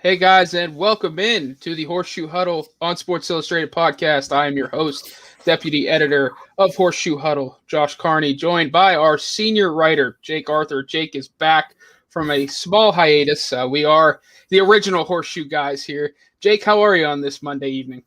Hey guys, and welcome in to the Horseshoe Huddle on Sports Illustrated podcast. I am your host, deputy editor of Horseshoe Huddle, Josh Carney, joined by our senior writer, Jake Arthur. Jake is back from a small hiatus. We are the original Horseshoe Guys here. Jake, how are you on this Monday evening?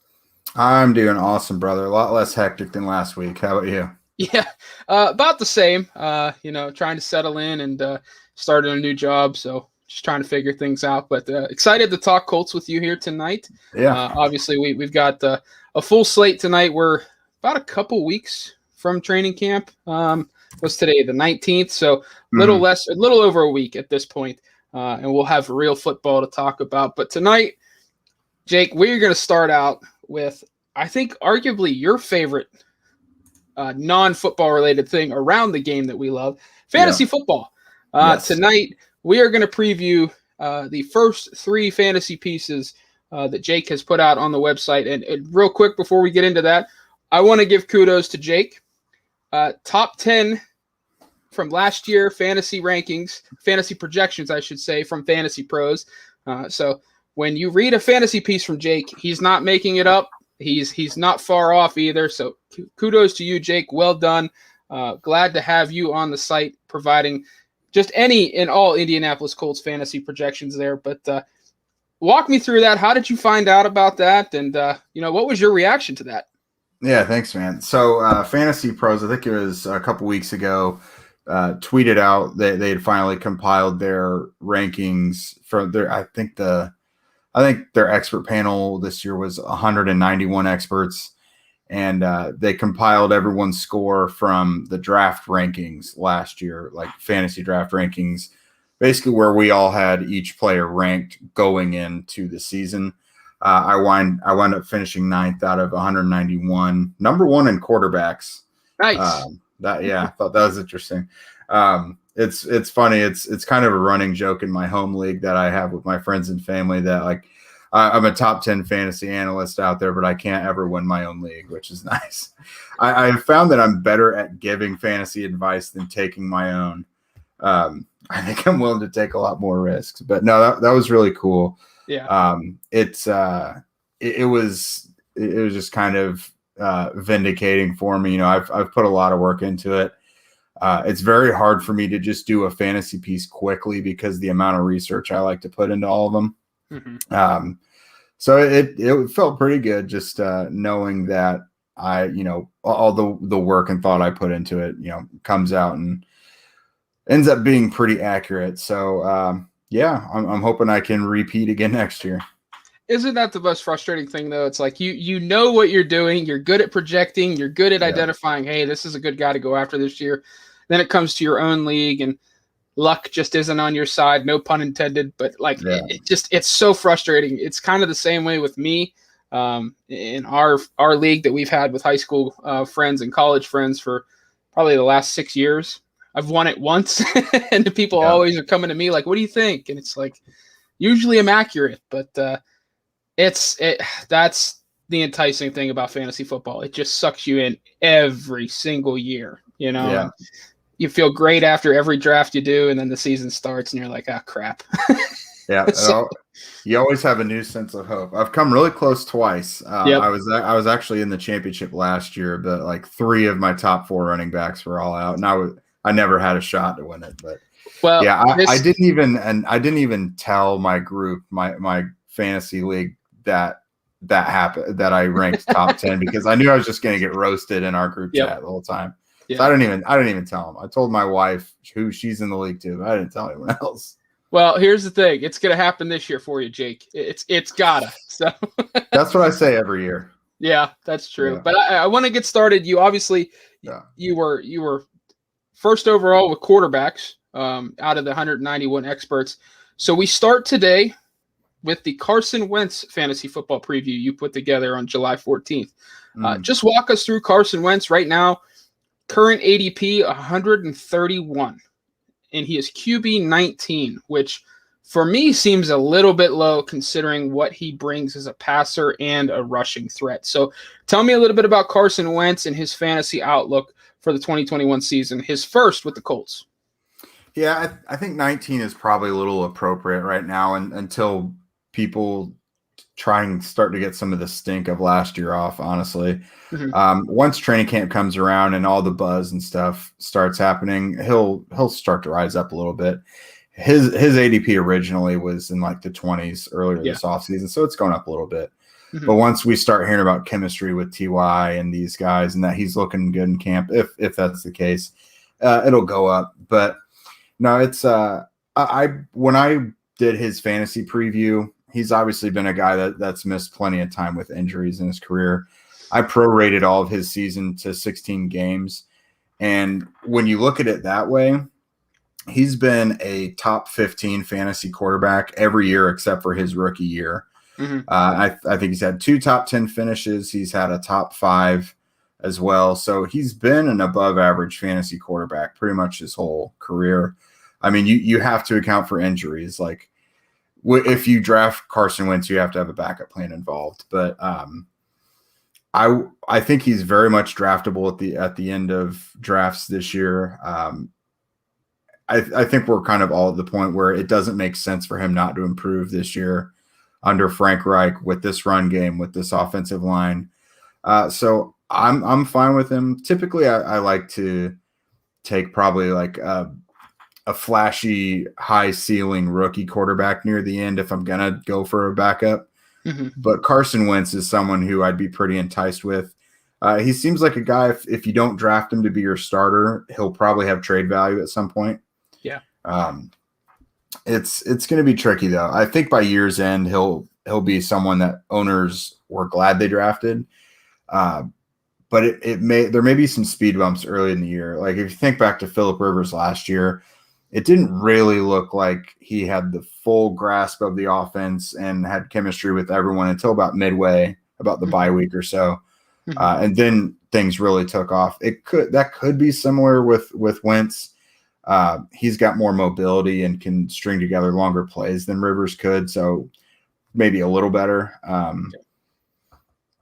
I'm doing awesome, brother. A lot less hectic than last week. How about you? Yeah, about the same. Trying to settle in and starting a new job, so just trying to figure things out. But excited to talk Colts with you here tonight. Yeah. Obviously, we've got a full slate tonight. We're about a couple weeks from training camp. Was today the 19th, so a little over a week at this point, and we'll have real football to talk about. But tonight, Jake, we're going to start out with, I think, arguably your favorite non-football related thing around the game that we love, fantasy football. Yes. Tonight, we are going to preview the first three fantasy pieces that Jake has put out on the website. And real quick, before we get into that, I want to give kudos to Jake. Top 10 from last year fantasy rankings, fantasy projections, I should say, from Fantasy Pros. So when you read a fantasy piece from Jake, he's not making it up. He's not far off either. So kudos to you, Jake. Well done. Glad to have you on the site providing just any and all Indianapolis Colts fantasy projections there. But walk me through that. How did you find out about that? And, what was your reaction to that? Yeah, thanks, man. So Fantasy Pros, I think it was a couple weeks ago, tweeted out that they had finally compiled their rankings from their, I think their expert panel this year was 191 experts, and they compiled everyone's score from the draft rankings last year, like fantasy draft rankings, basically where we all had each player ranked going into the season. I wound up finishing ninth out of 191, number one in quarterbacks. Nice. I thought that was interesting. It's funny. It's kind of a running joke in my home league that I have with my friends and family that, like, I'm a top 10 fantasy analyst out there, but I can't ever win my own league, which is nice. I found that I'm better at giving fantasy advice than taking my own. I think I'm willing to take a lot more risks, but no, that was really cool. Yeah. It was just kind of vindicating for me. I've put a lot of work into it. It's very hard for me to just do a fantasy piece quickly because the amount of research I like to put into all of them. Mm-hmm. So it felt pretty good just knowing that all the work and thought I put into it, comes out and ends up being pretty accurate. So I'm hoping I can repeat again next year. Isn't that the most frustrating thing, though? It's like you know what you're doing. You're good at projecting. You're good at identifying, hey, this is a good guy to go after this year. Then it comes to your own league, and luck just isn't on your side. No pun intended. But it's so frustrating. It's kind of the same way with me in our league that we've had with high school friends and college friends for probably the last 6 years. I've won it once, and the people always are coming to me like, what do you think? And it's like, usually I'm accurate, but that's the enticing thing about fantasy football. It just sucks you in every single year, Yeah. You feel great after every draft you do, and then the season starts, and you're like, ah, crap. Yeah, you always have a new sense of hope. I've come really close twice. I was actually in the championship last year, but like 3 of my top 4 running backs were all out, and I never had a shot to win it. But I didn't even tell my group, my fantasy league that happened, that I ranked top 10 because I knew I was just going to get roasted in our group chat the whole time. Yeah. So I didn't even tell them. I told my wife, who she's in the league too, but I didn't tell anyone else. Well, here's the thing. It's going to happen this year for you, Jake. It's gotta. So that's what I say every year. Yeah, that's true. Yeah. But I want to get started. You obviously you were first overall with quarterbacks out of the 191 experts. So we start today with the Carson Wentz fantasy football preview you put together on July 14th. Just walk us through Carson Wentz right now. Current ADP 131, and he is QB 19, which for me seems a little bit low considering what he brings as a passer and a rushing threat. So tell me a little bit about Carson Wentz and his fantasy outlook for the 2021 season, his first with the Colts. Yeah, I think 19 is probably a little appropriate right now, and until people start to get some of the stink of last year off, honestly. Once training camp comes around and all the buzz and stuff starts happening, he'll start to rise up a little bit. His ADP originally was in like the 20s earlier this offseason, so it's going up a little bit. But once we start hearing about chemistry with TY and these guys and that he's looking good in camp, if that's the case, it'll go up. But no, it's when I did his fantasy preview, he's obviously been a guy that's missed plenty of time with injuries in his career. I prorated all of his season to 16 games. And when you look at it that way, he's been a top 15 fantasy quarterback every year except for his rookie year. I think he's had 2 top 10 finishes. He's had a top 5 as well. So he's been an above average fantasy quarterback pretty much his whole career. I mean, you have to account for injuries. Like if you draft Carson Wentz, you have to have a backup plan involved. But I think he's very much draftable at the end of drafts this year. I think we're kind of all at the point where it doesn't make sense for him not to improve this year under Frank Reich with this run game, with this offensive line. So I'm fine with him. Typically, I like to take probably like a flashy, high ceiling rookie quarterback near the end if I'm gonna go for a backup. But Carson Wentz is someone who I'd be pretty enticed with. He seems like a guy, if you don't draft him to be your starter, he'll probably have trade value at some point. Yeah. It's going to be tricky though. I think by year's end, he'll be someone that owners were glad they drafted. But there may be some speed bumps early in the year. Like if you think back to Phillip Rivers last year, it didn't really look like he had the full grasp of the offense and had chemistry with everyone until about midway, about the bye week or so. And then things really took off. That could be similar with Wentz. He's got more mobility and can string together longer plays than Rivers could. So maybe a little better.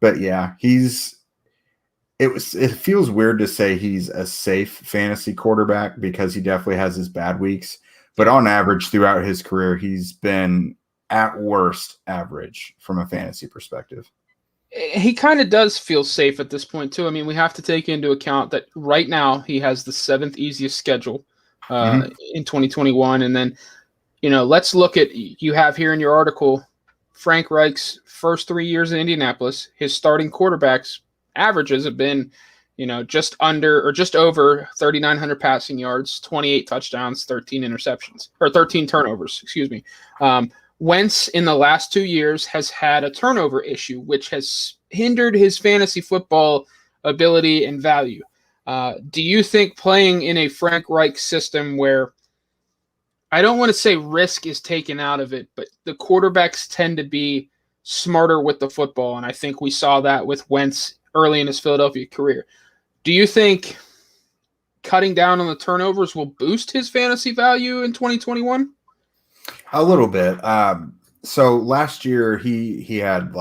But yeah, it feels weird to say he's a safe fantasy quarterback because he definitely has his bad weeks. But on average, throughout his career, he's been at worst average from a fantasy perspective. He kind of does feel safe at this point, too. I mean, we have to take into account that right now he has the 7th easiest schedule in 2021. And then, let's look at, you have here in your article, Frank Reich's first 3 years in Indianapolis. His starting quarterbacks averages have been, just under or just over 3,900 passing yards, 28 touchdowns, 13 turnovers, excuse me. Wentz in the last 2 years has had a turnover issue, which has hindered his fantasy football ability and value. Do you think playing in a Frank Reich system where I don't want to say risk is taken out of it, but the quarterbacks tend to be smarter with the football, and I think we saw that with Wentz early in his Philadelphia career. Do you think cutting down on the turnovers will boost his fantasy value in 2021? A little bit. So last year he had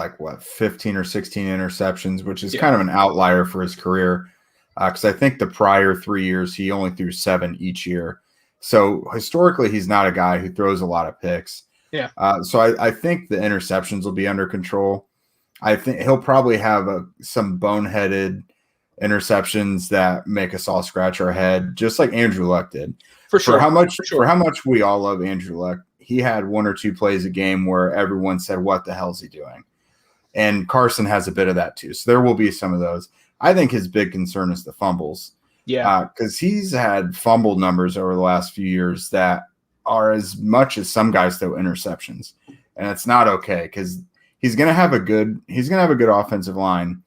15 or 16 interceptions, which is kind of an outlier for his career. Because I think the prior 3 years he only threw 7 each year. So historically he's not a guy who throws a lot of picks. Yeah. So I think the interceptions will be under control. I think he'll probably have some boneheaded interceptions that make us all scratch our head, just like Andrew Luck did. For sure. For how much we all love Andrew Luck, he had 1 or 2 plays a game where everyone said, "What the hell's he doing?" And Carson has a bit of that too. So there will be some of those. I think his big concern is the fumbles. Yeah. Because he's had fumble numbers over the last few years that are as much as some guys throw interceptions. And it's not okay because he's going to have a good offensive line,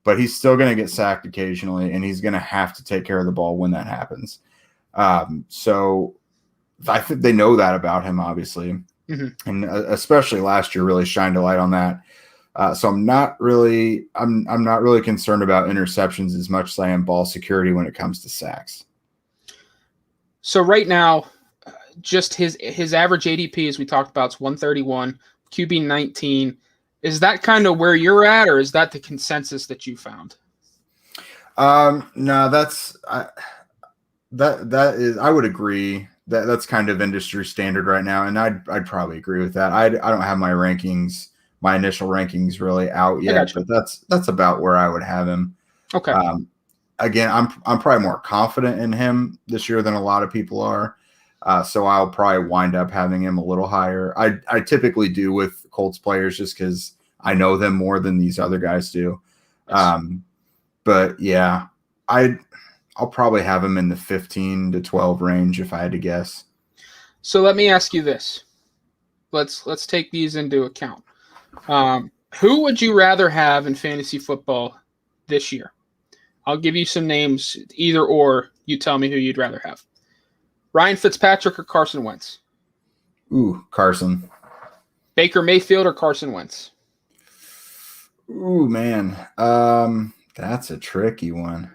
but he's still going to get sacked occasionally, and he's going to have to take care of the ball when that happens. So I think they know that about him, obviously. And especially last year really shined a light on that. So I'm not really concerned about interceptions as much as I am ball security when it comes to sacks. So right now, just his average ADP, as we talked about, is 131, QB 19. Is that kind of where you're at, or is that the consensus that you found? No, that is. I would agree that's kind of industry standard right now, and I'd probably agree with that. I don't have my initial rankings really out yet, but that's about where I would have him. Okay. Again, I'm probably more confident in him this year than a lot of people are. So I'll probably wind up having him a little higher. I typically do with Colts players just because I know them more than these other guys do. Yes. But yeah, I'll probably have him in the 15 to 12 range if I had to guess. So let me ask you this. Let's take these into account. Who would you rather have in fantasy football this year? I'll give you some names, either or. You tell me who you'd rather have. Ryan Fitzpatrick or Carson Wentz? Ooh, Carson. Baker Mayfield or Carson Wentz? Ooh, man. That's a tricky one.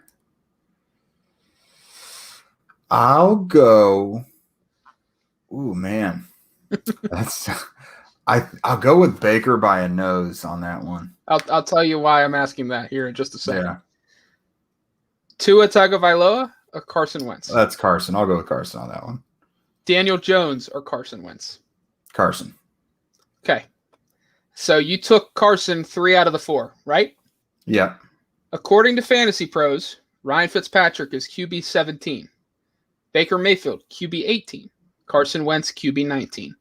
I'll go. Ooh, man. I'll go with Baker by a nose on that one. I'll tell you why I'm asking that here in just a second. Yeah. Tua Tagovailoa or Carson Wentz? That's Carson. I'll go with Carson on that one. Daniel Jones or Carson Wentz? Carson. Okay. So you took Carson 3 out of the 4, right? Yeah. According to Fantasy Pros, Ryan Fitzpatrick is QB 17. Baker Mayfield, QB 18. Carson Wentz, QB 19.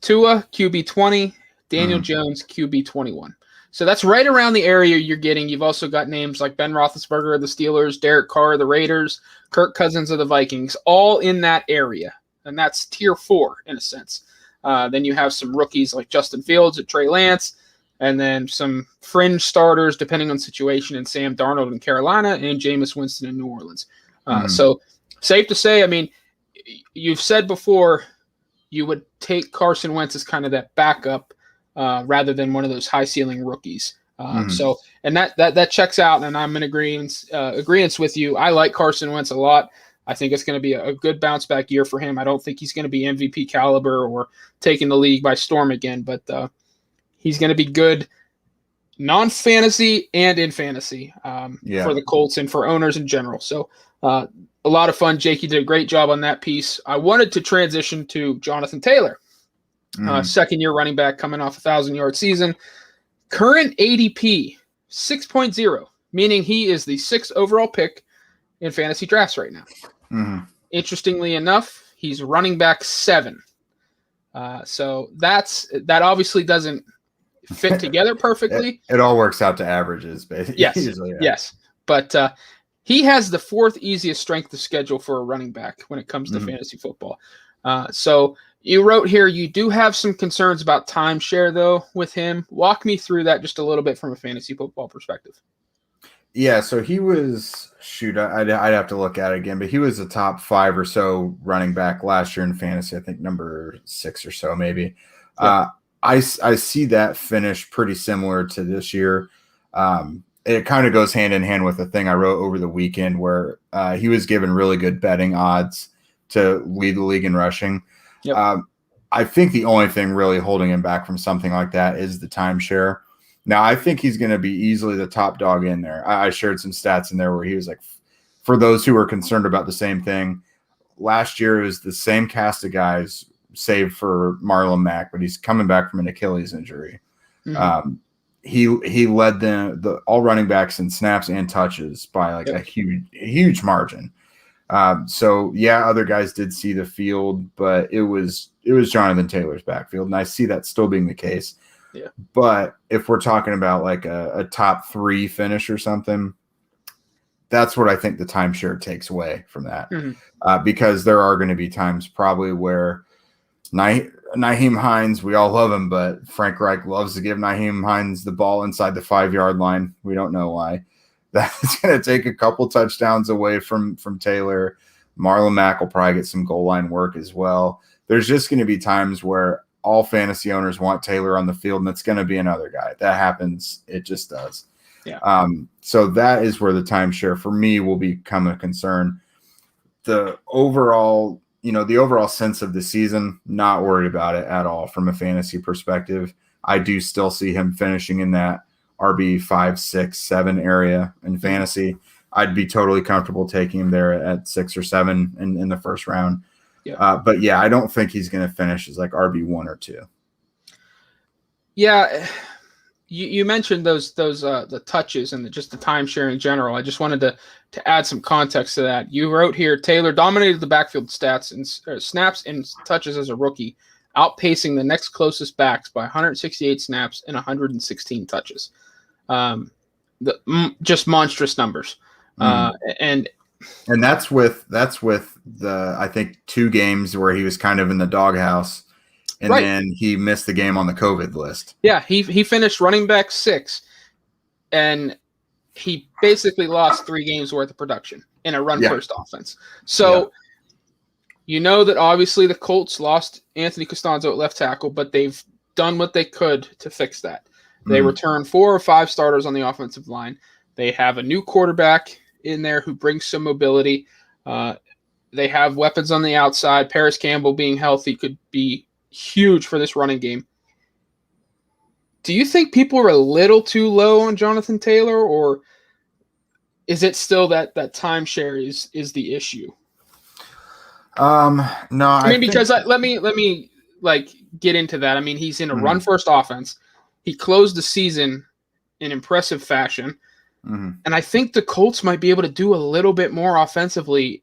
Tua, QB 20. Daniel Jones, QB 21. So that's right around the area you're getting. You've also got names like Ben Roethlisberger of the Steelers, Derek Carr of the Raiders, Kirk Cousins of the Vikings, all in that area. And that's tier 4 in a sense. Then you have some rookies like Justin Fields and Trey Lance, and then some fringe starters depending on situation in Sam Darnold in Carolina and Jameis Winston in New Orleans. So safe to say, I mean, you've said before you would take Carson Wentz as kind of that backup rather than one of those high ceiling rookies. So, and that checks out, and I'm in agreement with you. I like Carson Wentz a lot. I think it's going to be a good bounce back year for him. I don't think he's going to be MVP caliber or taking the league by storm again, but he's going to be good non-fantasy and in fantasy for the Colts and for owners in general. So a lot of fun. Jake, you did a great job on that piece. I wanted to transition to Jonathan Taylor, second-year running back coming off a 1,000-yard season. Current ADP, 6.0, meaning he is the 6th overall pick in fantasy drafts right now. Interestingly enough, he's running back 7. So that obviously doesn't fit together perfectly. It all works out to averages, basically. Yes, usually, yeah. yes. But he has the 4th easiest strength of schedule for a running back when it comes to fantasy football. So you wrote here you do have some concerns about timeshare, though, with him. Walk me through that just a little bit from a fantasy football perspective. Yeah, so he was, I'd have to look at it again, but he was a top 5 or so running back last year in fantasy, I think number 6 or so maybe. Yeah. I see that finish pretty similar to this year. It kind of goes hand in hand with the thing I wrote over the weekend where he was given really good betting odds to lead the league in rushing. Yep. I think the only thing really holding him back from something like that is the timeshare. Now, I think he's going to be easily the top dog in there. I shared some stats in there where he was like, for those who are concerned about the same thing, last year it was the same cast of guys, save for Marlon Mack, but he's coming back from an Achilles injury. He led the all running backs in snaps and touches by like a huge margin. So yeah, other guys did see the field, but it was Jonathan Taylor's backfield, and I see that still being the case. Yeah. But if we're talking about like a top 3 finish or something, that's what I think the timeshare takes away from that. Because there are going to be times probably where Nyheim Hines, we all love him, but Frank Reich loves to give Nyheim Hines the ball inside the 5-yard line. We don't know why. That's going to take a couple touchdowns away from Taylor. Marlon Mack will probably get some goal line work as well. There's just going to be times where all fantasy owners want Taylor on the field, and it's going to be another guy. That happens. It just does. Yeah. So that is where the timeshare for me will become a concern. The overall sense of the season, not worried about it at all from a fantasy perspective. I do still see him finishing in that RB 5, 6, 7 area in fantasy. I'd be totally comfortable taking him there at 6 or 7 in the first round. Yeah. But yeah, I don't think he's going to finish as like RB1 or 2. Yeah. You mentioned those the touches and just the timeshare in general. I just wanted to add some context to that. You wrote here Taylor dominated the backfield stats and snaps and touches as a rookie, outpacing the next closest backs by 168 snaps and 116 touches. Just monstrous numbers. And that's with the I think 2 games where he was kind of in the doghouse. And right. Then he missed the game on the COVID list. Yeah, he finished running back 6, and he basically lost 3 games worth of production in a run-first offense. So you know that obviously the Colts lost Anthony Costanzo at left tackle, but they've done what they could to fix that. They returned 4 or 5 starters on the offensive line. They have a new quarterback in there who brings some mobility. They have weapons on the outside. Paris Campbell being healthy could be huge for this running game. Do you think people are a little too low on Jonathan Taylor, or is it still that timeshare is the issue? No, I mean, because let me like get into that. I mean, he's in a run first offense. He closed the season in impressive fashion. And I think the Colts might be able to do a little bit more offensively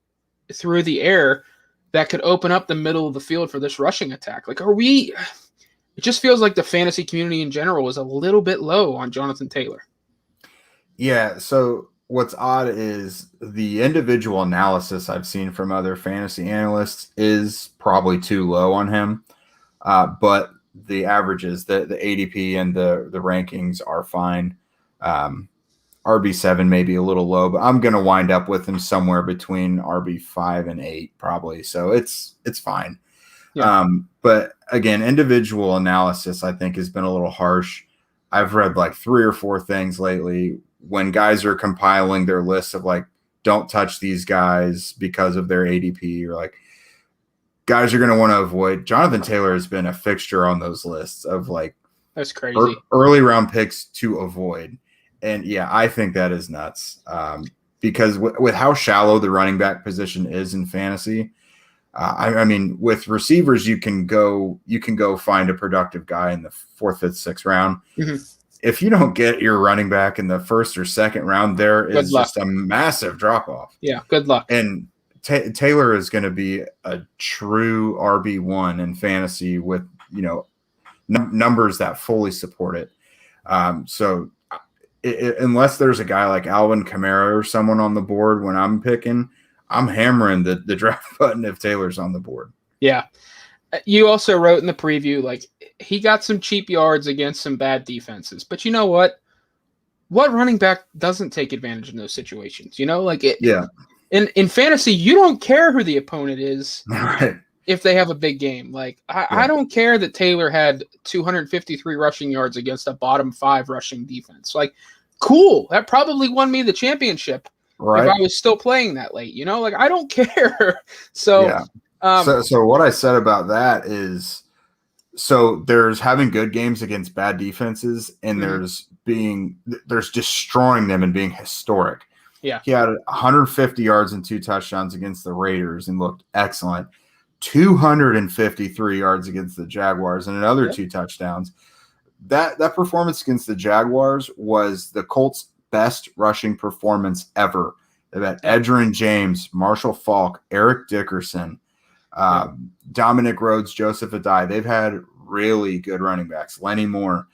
through the air that could open up the middle of the field for this rushing attack. Like, it just feels like the fantasy community in general is a little bit low on Jonathan Taylor. Yeah. So what's odd is the individual analysis I've seen from other fantasy analysts is probably too low on him. But the averages, the ADP and the rankings are fine. RB7 may be a little low, but I'm going to wind up with him somewhere between RB5 and 8 probably. So it's fine. Yeah. But again, individual analysis I think has been a little harsh. I've read like 3 or 4 things lately when guys are compiling their lists of like, don't touch these guys because of their ADP, or like guys are going to want to avoid. Jonathan Taylor has been a fixture on those lists of like, that's crazy, early round picks to avoid. And yeah, I think that is nuts because with how shallow the running back position is in fantasy, I mean, with receivers, you can go find a productive guy in the 4th, 5th, 6th round. If you don't get your running back in the 1st or 2nd round, there is just a massive drop off. Yeah, good luck. And Taylor is going to be a true RB1 in fantasy with numbers that fully support it. So. Unless there's a guy like Alvin Kamara or someone on the board when I'm picking, I'm hammering the draft button if Taylor's on the board. Yeah. You also wrote in the preview, like, he got some cheap yards against some bad defenses. But you know what? What running back doesn't take advantage in those situations? Like it. Yeah. In fantasy, you don't care who the opponent is. Right. If they have a big game. Like, I don't care that Taylor had 253 rushing yards against a bottom 5 rushing defense. Like, cool. That probably won me the championship if I was still playing that late. Like, I don't care. So, so what I said about that is, so there's having good games against bad defenses, and there's destroying them and being historic. Yeah. He had 150 yards and 2 touchdowns against the Raiders and looked excellent. 253 yards against the Jaguars and another 2 touchdowns. That performance against the Jaguars was the Colts' best rushing performance ever. They've had Edgerrin James, Marshall Faulk, Eric Dickerson, Dominic Rhodes, Joseph Adai. They've had really good running backs. Lenny Moore.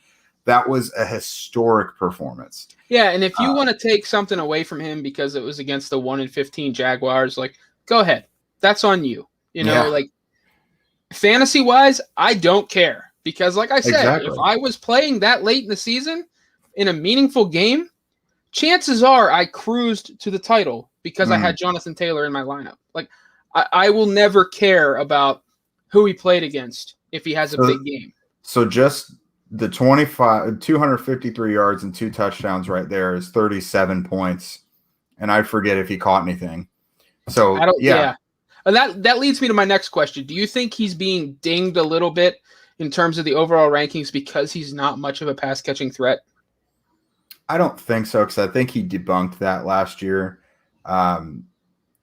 That was a historic performance. Yeah, and if you want to take something away from him because it was against the 1-15 Jaguars, like, go ahead. That's on you. Like, fantasy-wise, I don't care. Because, like I said, if I was playing that late in the season in a meaningful game, chances are I cruised to the title because I had Jonathan Taylor in my lineup. Like, I will never care about who he played against if he has a big game. So just the 253 yards and 2 touchdowns right there is 37 points. And I forget if he caught anything. So, yeah. And that leads me to my next question. Do you think he's being dinged a little bit in terms of the overall rankings because he's not much of a pass-catching threat? I don't think so, because I think he debunked that last year.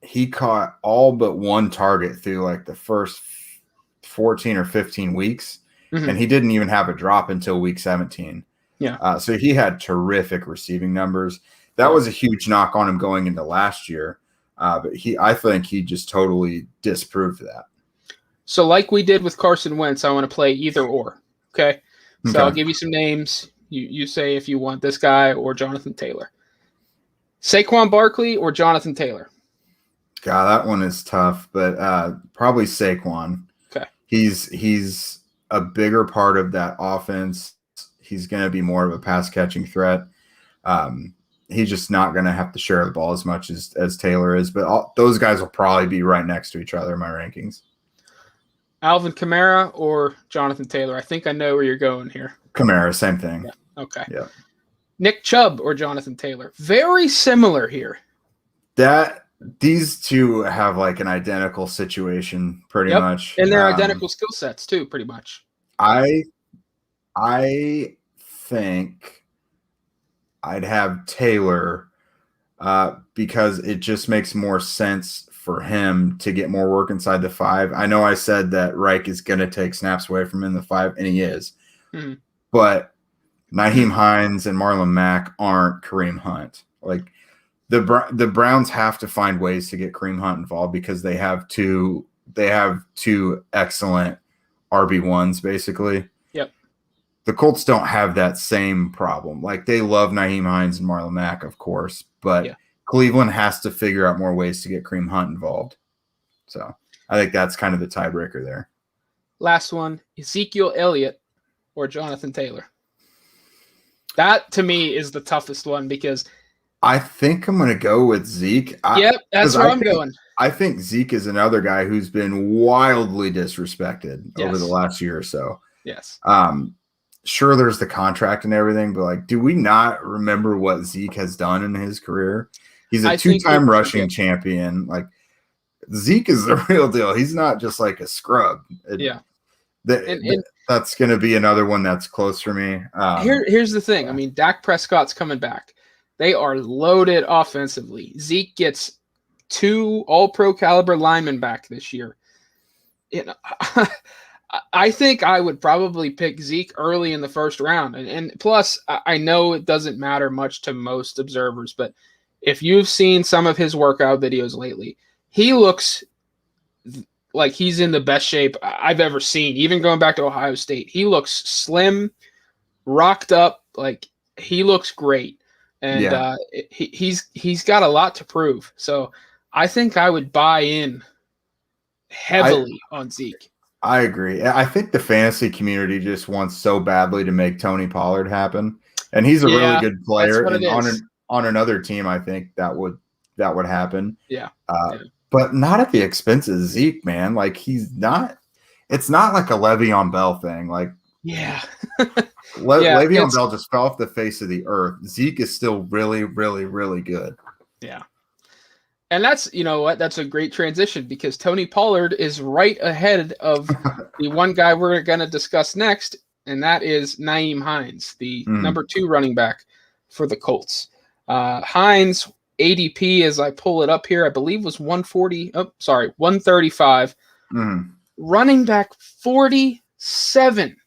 he caught all but one target through like the first 14 or 15 weeks, and he didn't even have a drop until week 17. Yeah. So he had terrific receiving numbers. That was a huge knock on him going into last year. But I think he just totally disproved that. So like we did with Carson Wentz, I want to play either or. Okay. So I'll give you some names. You say if you want this guy or Jonathan Taylor. Saquon Barkley or Jonathan Taylor? God, that one is tough, but probably Saquon. Okay. He's a bigger part of that offense. He's going to be more of a pass catching threat. He's just not going to have to share the ball as much as Taylor is, but those guys will probably be right next to each other in my rankings. Alvin Kamara or Jonathan Taylor? I think I know where you're going here. Kamara, same thing. Yeah. Okay. Yeah. Nick Chubb or Jonathan Taylor? Very similar here. These two have like an identical situation pretty much. And they're identical skill sets too, pretty much. I think I'd have Taylor because it just makes more sense for him to get more work inside the 5. I know I said that Reich is going to take snaps away from him in the 5, and he is. But Nyheim Hines and Marlon Mack aren't Kareem Hunt. Like the Browns have to find ways to get Kareem Hunt involved because they have two excellent RB1s basically. Yep. The Colts don't have that same problem. Like they love Nyheim Hines and Marlon Mack, of course, but Cleveland has to figure out more ways to get Kareem Hunt involved. So I think that's kind of the tiebreaker there. Last one, Ezekiel Elliott or Jonathan Taylor. That to me is the toughest one because I think I'm going to go with Zeke. That's where I'm going. I think Zeke is another guy who's been wildly disrespected over the last year or so. Yes. Sure, there's the contract and everything, but like, do we not remember what Zeke has done in his career? He's a 2-time rushing champion. Like Zeke is the real deal. He's not just like a scrub. That's going to be another one that's close for me. Here's the thing. I mean, Dak Prescott's coming back. They are loaded offensively. Zeke gets 2 all-pro caliber linemen back this year. I think I would probably pick Zeke early in the first round. And plus, I know it doesn't matter much to most observers, but if you've seen some of his workout videos lately, he looks like he's in the best shape I've ever seen. Even going back to Ohio State, he looks slim, rocked up. Like he looks great. And he's got a lot to prove. So I think I would buy in heavily on Zeke. I agree. I think the fantasy community just wants so badly to make Tony Pollard happen. And he's a really good player. And on another team, I think that would happen. Yeah. But not at the expense of Zeke, man. Like it's not like a Le'Veon Bell thing. Like Le'Veon Bell just fell off the face of the earth. Zeke is still really, really, really good. Yeah. And that's, you know what, that's a great transition because Tony Pollard is right ahead of the one guy we're going to discuss next, and that is Nyheim Hines, the number 2 running back for the Colts. Hines, ADP, as I pull it up here, I believe was 135. Running back 47.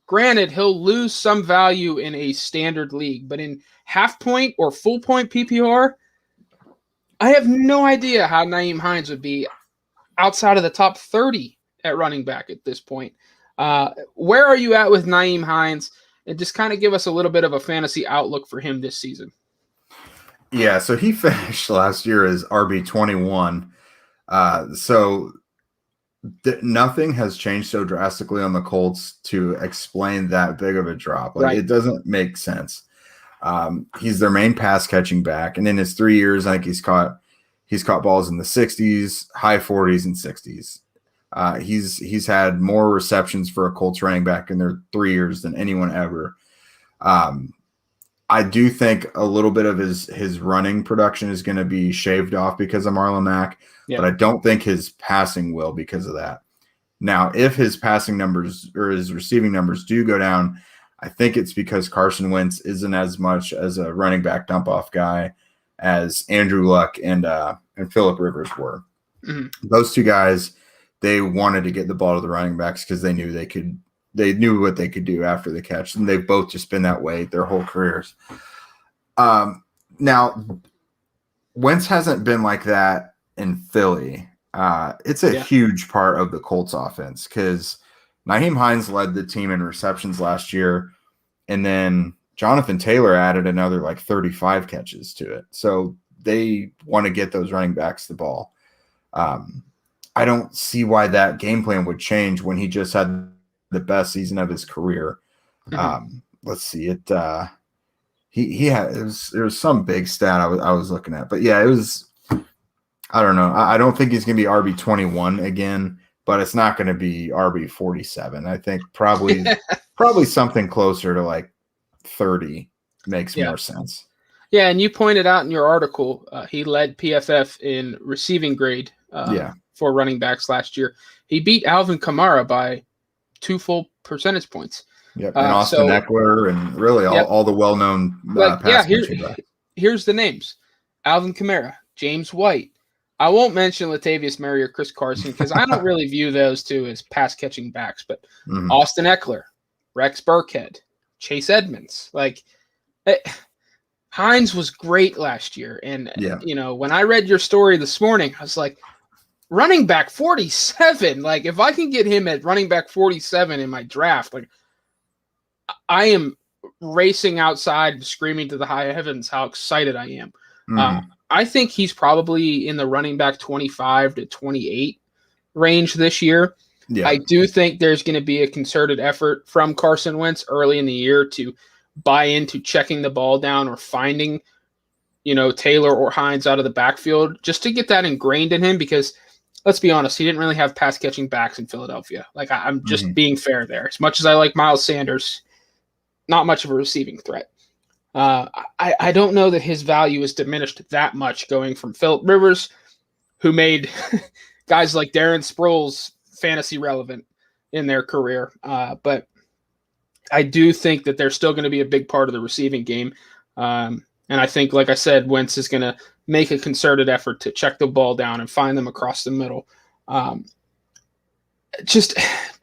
Granted, he'll lose some value in a standard league, but in half point or full point PPR, I have no idea how Nyheim Hines would be outside of the top 30 at running back at this point. Where are you at with Nyheim Hines? And just kind of give us a little bit of a fantasy outlook for him this season. Yeah, so he finished last year as RB21. So nothing has changed so drastically on the Colts to explain that big of a drop. Like it doesn't make sense. He's their main pass catching back, and in his 3 years, I think he's caught balls in the 60s, high 40s, and 60s. He's had more receptions for a Colts running back in their 3 years than anyone ever. I do think a little bit of his running production is going to be shaved off because of Marlon Mack, but I don't think his passing will because of that. Now, if his passing numbers or his receiving numbers do go down, I think it's because Carson Wentz isn't as much as a running back dump-off guy. as Andrew Luck and Phillip Rivers were. Mm-hmm. Those two guys, they wanted to get the ball to the running backs because they knew they knew what they could do after the catch, and they've both just been that way their whole careers. Now, Wentz hasn't been like that in Philly. It's a huge part of the Colts offense because Nyheim Hines led the team in receptions last year, and then Jonathan Taylor added another like 35 catches to it. So they want to get those running backs the ball. I don't see why that game plan would change when he just had the best season of his career. Mm-hmm. Let's see it. He had there was some big stat I was looking at, but yeah, it was. I don't know. I don't think he's going to be RB21 again, but it's not going to be RB47. I think probably something closer to like 30 makes more sense. Yeah, and you pointed out in your article he led PFF in receiving grade for running backs last year. He beat Alvin Kamara by 2 full percentage points. Yep, and Austin Eckler and really all the well-known pass catching backs. Here's the names. Alvin Kamara, James White. I won't mention Latavius Murray or Chris Carson because I don't really view those two as pass-catching backs, but Austin Eckler, Rex Burkhead, Chase Edmonds. Hines was great last year. And, when I read your story this morning, I was like, running back 47. Like, if I can get him at running back 47 in my draft, like, I am racing outside, screaming to the high heavens how excited I am. I think he's probably in the running back 25 to 28 range this year. Yeah. I do think there's going to be a concerted effort from Carson Wentz early in the year to buy into checking the ball down or finding, Taylor or Hines out of the backfield just to get that ingrained in him because let's be honest, he didn't really have pass catching backs in Philadelphia. Like I'm just being fair there. As much as I like Miles Sanders, not much of a receiving threat. I don't know that his value is diminished that much going from Phillip Rivers, who made guys like Darren Sproles fantasy relevant in their career. But I do think that they're still going to be a big part of the receiving game. And I think, like I said, Wentz is going to make a concerted effort to check the ball down and find them across the middle. Do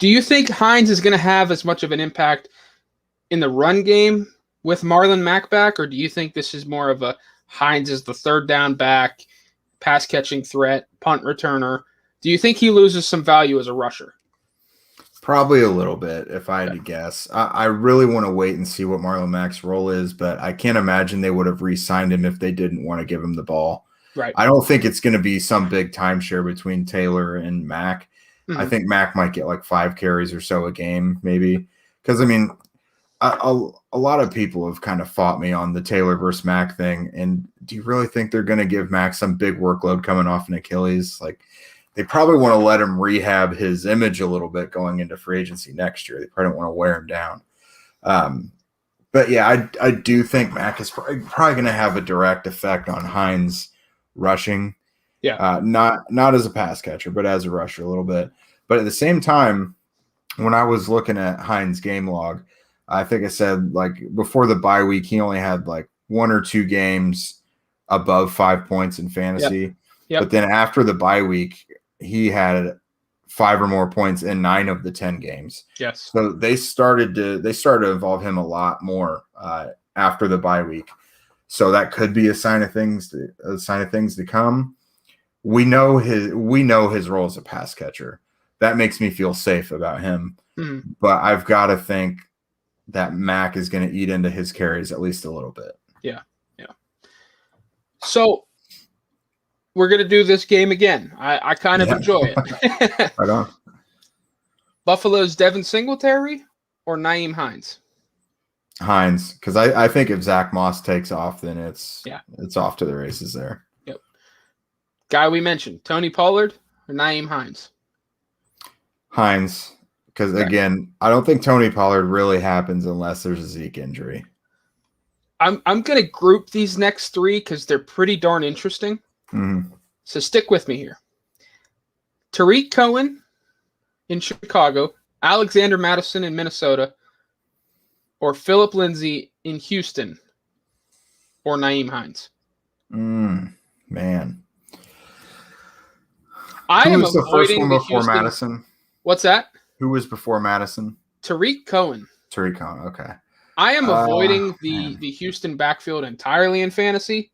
you think Hines is going to have as much of an impact in the run game with Marlon Mack back, or do you think this is more of a Hines is the third down back, pass catching threat, punt returner? Do you think he loses some value as a rusher? Probably a little bit, if I had to guess. I really want to wait and see what Marlon Mack's role is, but I can't imagine they would have re-signed him if they didn't want to give him the ball. Right. I don't think it's going to be some big timeshare between Taylor and Mack. I think Mack might get like 5 carries or so a game, maybe. Because, I mean, a lot of people have kind of fought me on the Taylor versus Mack thing. And do you really think they're going to give Mack some big workload coming off an Achilles? Like, they probably want to let him rehab his image a little bit going into free agency next year. They probably don't want to wear him down. But yeah, I do think Mack is probably going to have a direct effect on Hines rushing. Yeah. Not as a pass catcher, but as a rusher a little bit. But at the same time, when I was looking at Hines' game log, I think I said like before the bye week, he only had like 1 or 2 games above 5 points in fantasy. Yep. But then after the bye week, he had 5 or more points in 9 of the 10 games. Yes. So they started to involve him a lot more after the bye week. So that could be a sign of things to come. We know his role as a pass catcher. That makes me feel safe about him. But I've got to think that Mack is going to eat into his carries at least a little bit. Yeah. So we're going to do this game again. I kind of enjoy it. Right on. Buffalo's Devin Singletary or Nyheim Hines? Hines, because I think if Zach Moss takes off, then it's off to the races there. Yep. Guy we mentioned, Tony Pollard or Nyheim Hines? Hines, because again, I don't think Tony Pollard really happens unless there's a Zeke injury. I'm going to group these next 3 because they're pretty darn interesting. So stick with me here. Tariq Cohen in Chicago, Alexander Mattison in Minnesota, or Phillip Lindsay in Houston, or Nyheim Hines? Man. I Who am was the first avoiding one the before Houston. Madison? What's that? Who was before Madison? Tariq Cohen. Tariq Cohen. Okay. I am avoiding the Man. Houston backfield entirely in fantasy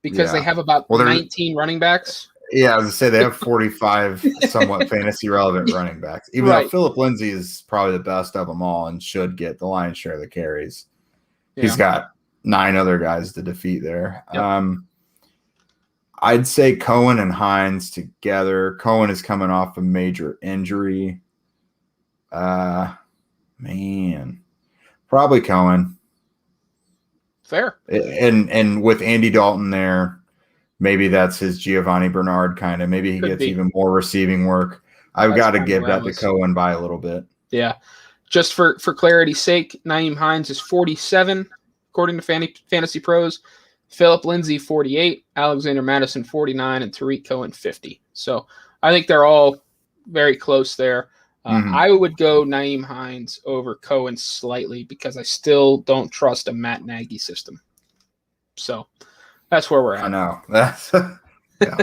because they Yeah. have about Well, 19 running backs. yeah, I was gonna say they have 45 somewhat fantasy relevant running backs. Even though Right. Philip Lindsay is probably the best of them all and should get the lion's share of the carries. He's Yeah. got 9 other guys to defeat there. Yep. I'd say Cohen and Hines together. Cohen is coming off a major injury. Man, probably Cohen. Fair. And with Andy Dalton there, maybe that's his Giovanni Bernard kind of. Maybe he Could gets be. even more receiving work. I've That's got to kind of give where I that to was. Cohen by a little bit. Yeah. Just for clarity's sake, Naeem Hines is 47, according to Fantasy Pros. Philip Lindsay, 48. Alexander Madison, 49. And Tariq Cohen, 50. So I think they're all very close there. I would go Naeem Hines over Cohen slightly because I still don't trust a Matt Nagy system. So that's where we're at. I know. That's yeah.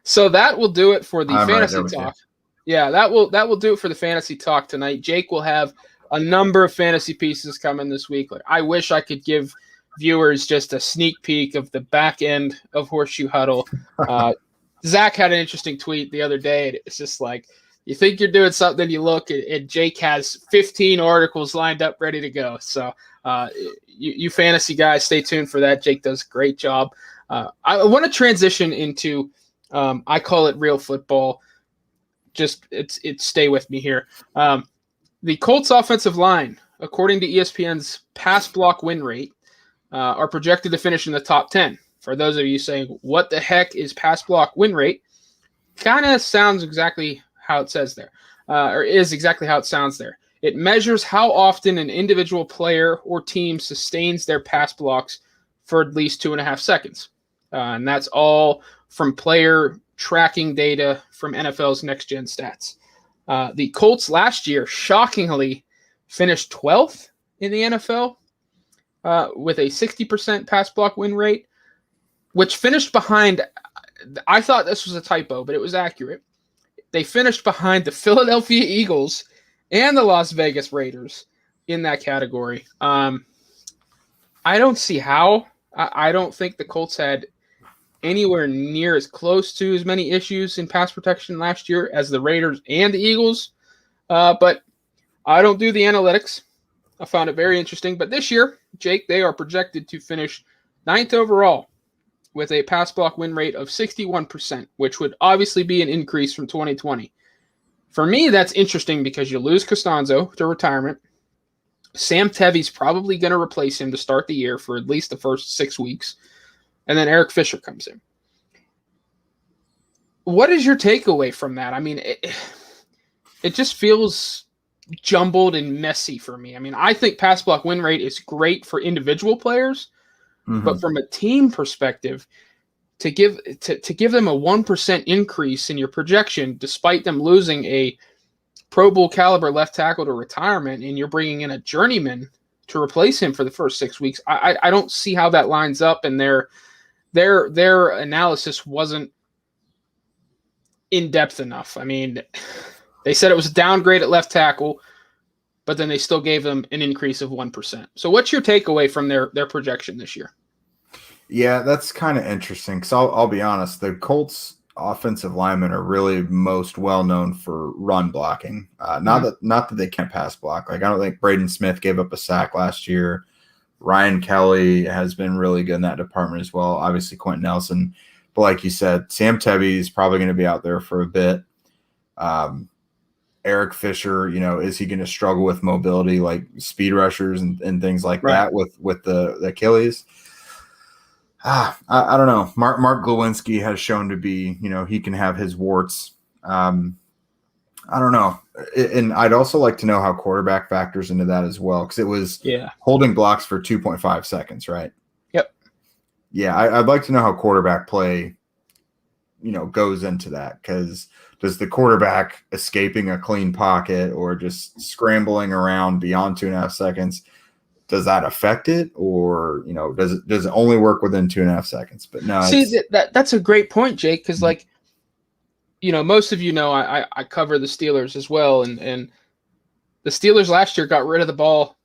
So that will do it for the I'm right fantasy there with talk. Yeah, that will do it for the fantasy talk tonight. Jake will have a number of fantasy pieces coming this week. Like, I wish I could give viewers just a sneak peek of the back end of Horseshoe Huddle. Zach had an interesting tweet the other day, and it's just like, you think you're doing something, you look, and Jake has 15 articles lined up ready to go. So you fantasy guys, stay tuned for that. Jake does a great job. I want to transition into, I call it real football. Just it's stay with me here. The Colts offensive line, according to ESPN's pass block win rate, are projected to finish in the top 10. For those of you saying, what the heck is pass block win rate? Kind of sounds exactly how it says there, or is exactly how it sounds there. It measures how often an individual player or team sustains their pass blocks for at least 2.5 seconds. And that's all from player tracking data from NFL's Next Gen Stats. The Colts last year, shockingly, finished 12th in the NFL with a 60% pass block win rate, which finished behind, I thought this was a typo, but it was accurate. They finished behind the Philadelphia Eagles and the Las Vegas Raiders in that category. I don't see how. I don't think the Colts had anywhere near as close to as many issues in pass protection last year as the Raiders and the Eagles. But I don't do the analytics. I found it very interesting. But this year, Jake, they are projected to finish 9th overall with a pass block win rate of 61%, which would obviously be an increase from 2020. For me, that's interesting because you lose Costanzo to retirement. Sam Tevi's probably going to replace him to start the year for at least the first 6 weeks. And then Eric Fisher comes in. What is your takeaway from that? I mean, it just feels jumbled and messy for me. I mean, I think pass block win rate is great for individual players, but from a team perspective, to give them a 1% increase in your projection, despite them losing a Pro Bowl caliber left tackle to retirement, and you're bringing in a journeyman to replace him for the first 6 weeks, I don't see how that lines up, and their analysis wasn't in depth enough. I mean, they said it was a downgrade at left tackle, but then they still gave them an increase of 1%. So what's your takeaway from their projection this year? Yeah, that's kind of interesting because I'll be honest, the Colts offensive linemen are really most well known for run blocking. Not that they can't pass block. Like, I don't think Braden Smith gave up a sack last year. Ryan Kelly has been really good in that department as well. Obviously, Quentin Nelson. But like you said, Sam Tevi is probably going to be out there for a bit. Eric Fisher, is he going to struggle with mobility, like speed rushers and things like that with the Achilles? I don't know. Mark Glowinski has shown to be, he can have his warts. I don't know. And I'd also like to know how quarterback factors into that as well, because it was holding blocks for 2.5 seconds, right? Yep. Yeah, I'd like to know how quarterback play, goes into that, because does the quarterback escaping a clean pocket or just scrambling around beyond 2.5 seconds, does that affect it, or does it only work within 2.5 seconds? But no, See, that's a great point, Jake, because like, most of I cover the Steelers as well, and the Steelers last year got rid of the ball